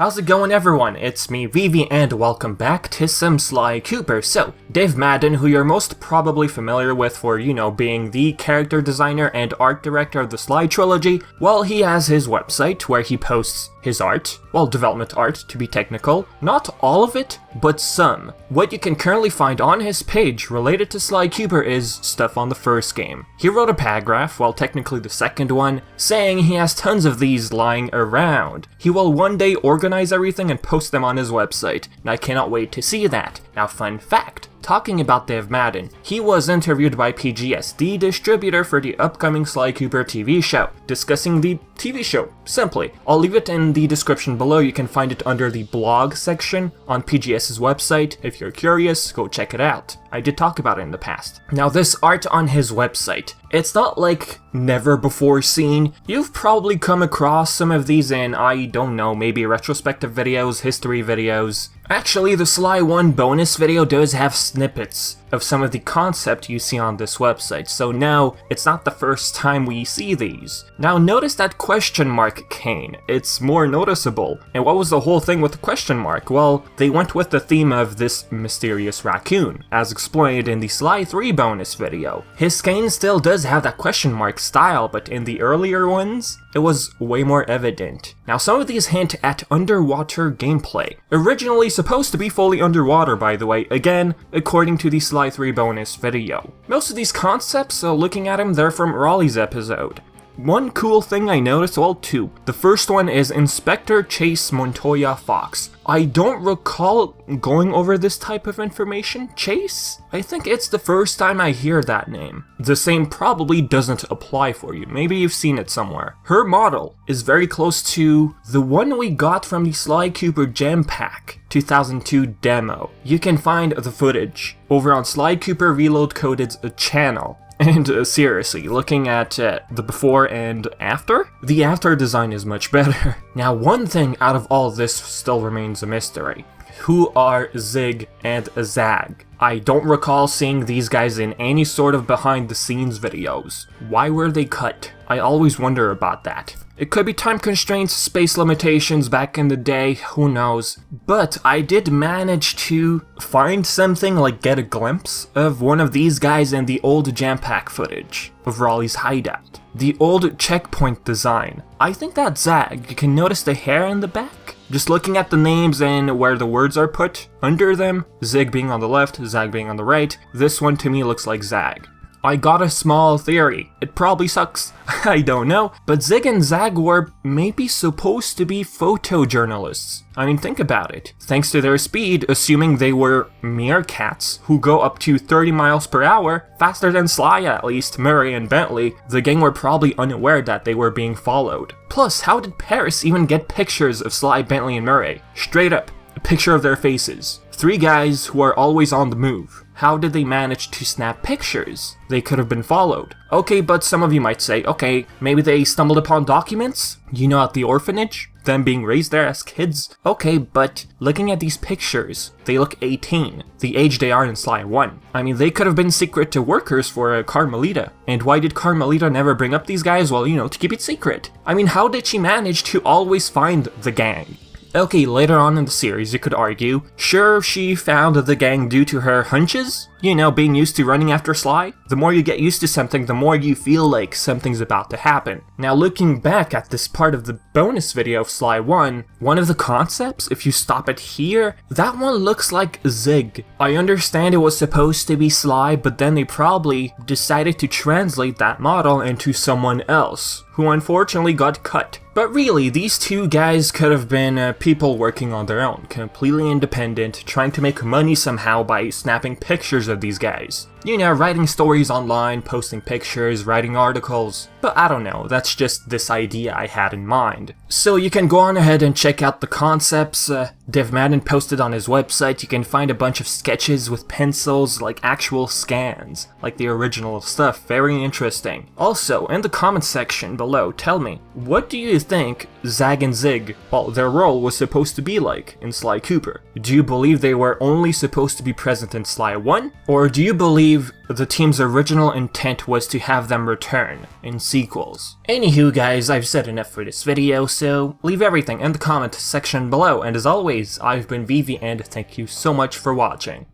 How's it going, everyone? It's me, Vivi, and welcome back to some Sly Cooper. So, Dave Madan, who you're most probably familiar with for, being the character designer and art director of the Sly trilogy, well, he has his website where he posts his art, well, development art to be technical. Not all of it, but some. What you can currently find on his page related to Sly Cooper is stuff on the first game. He wrote a paragraph, well, technically the second one, saying he has tons of these lying around. He will one day organize everything and post them on his website, and I cannot wait to see that. Now, fun fact. Talking about Dave Madan, he was interviewed by PGS, the distributor for the upcoming Sly Cooper TV show, discussing the TV show, simply. I'll leave it in the description below. You can find it under the blog section on PGS's website. If you're curious, go check it out. I did talk about it in the past. Now, this art on his website, it's not like never before seen. You've probably come across some of these in, I don't know, maybe retrospective videos, history videos. Actually, the Sly 1 bonus video does have snippets of some of the concept you see on this website, so now it's not the first time we see these. Now notice that question mark cane, it's more noticeable. And what was the whole thing with the question mark? Well, they went with the theme of this mysterious raccoon, as explained in the Sly 3 bonus video. His cane still does have that question mark style, but in the earlier ones, it was way more evident. Now some of these hint at underwater gameplay. Originally supposed to be fully underwater, by the way, again, according to the Sly 3 bonus video. Most of these concepts, looking at them, they're from Raleigh's episode. One cool thing I noticed, well, two. The first one is Inspector Chase Montoya Fox. I don't recall going over this type of information. Chase? I think it's the first time I hear that name. The same probably doesn't apply for you. Maybe you've seen it somewhere. Her model is very close to the one we got from the Sly Cooper Gem Pack 2002 demo. You can find the footage over on Sly Cooper Reload Coded's channel. And seriously, looking at the before and after, the after design is much better. Now, one thing out of all this still remains a mystery. Who are Zig and Zag? I don't recall seeing these guys in any sort of behind the scenes videos. Why were they cut? I always wonder about that. It could be time constraints, space limitations back in the day, who knows. But I did manage to find something, like get a glimpse of one of these guys in the old Jam Pack footage of Raleigh's hideout. The old checkpoint design. I think that's Zag. You can notice the hair in the back. Just looking at the names and where the words are put under them, Zig being on the left, Zag being on the right, this one to me looks like Zag. I got a small theory. It probably sucks. I don't know. But Zig and Zag were maybe supposed to be photojournalists. I mean, think about it. Thanks to their speed, assuming they were meerkats who go up to 30 miles per hour, faster than Sly at least, Murray and Bentley, the gang were probably unaware that they were being followed. Plus, how did Paris even get pictures of Sly, Bentley, and Murray? Straight up, a picture of their faces. Three guys who are always on the move. How did they manage to snap pictures? They could have been followed. Okay, but some of you might say, okay, maybe they stumbled upon documents? At the orphanage? Them being raised there as kids? Okay, but looking at these pictures, they look 18, the age they are in Sly 1. I mean, they could have been secret workers for Carmelita. And why did Carmelita never bring up these guys? Well, to keep it secret. I mean, how did she manage to always find the gang? Okay, later on in the series, you could argue, sure, she found the gang due to her hunches? Being used to running after Sly? The more you get used to something, the more you feel like something's about to happen. Now, looking back at this part of the bonus video of Sly 1, one of the concepts, if you stop it here, that one looks like Zig. I understand it was supposed to be Sly, but then they probably decided to translate that model into someone else, who unfortunately got cut. But really, these two guys could have been people working on their own, completely independent, trying to make money somehow by snapping pictures of these guys. Writing stories online, posting pictures, writing articles. But I don't know, that's just this idea I had in mind. So you can go on ahead and check out the concepts Dave Madan posted on his website. You can find a bunch of sketches with pencils, like actual scans, like the original stuff. Very interesting. Also, in the comment section below, below. Tell me, what do you think Zag and Zig, well, their role was supposed to be like in Sly Cooper? Do you believe they were only supposed to be present in Sly 1? Or do you believe the team's original intent was to have them return in sequels? Anywho guys, I've said enough for this video, so leave everything in the comment section below, and as always, I've been Vivi and thank you so much for watching.